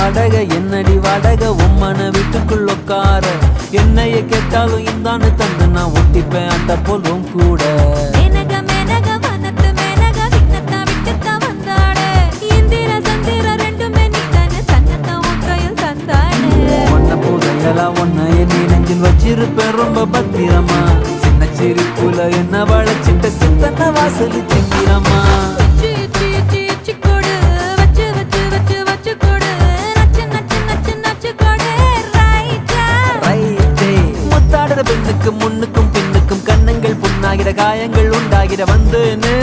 வாடகை என்னடி வாடகை உம்மன வீட்டுக்குள் உட்கார என்னைய கேட்டாலும் இந்தான்னு தந்து நான் ஒட்டிப்பேன் அந்த போலும் கூட ஒன்ன என் நெஞ்சில் வச்சிருப்பேன் ரொம்ப பத்திரமா சின்ன சிரிப்புல என்ன வளைச்சிட்ட சித்தன வாசல் சிங்கிறமா பெண்ணுக்கும் முன்னுக்கும் பின்னுக்கும் கண்ணங்கள் புண்ணாகிற காயங்கள் உண்டாகிற வந்தேனே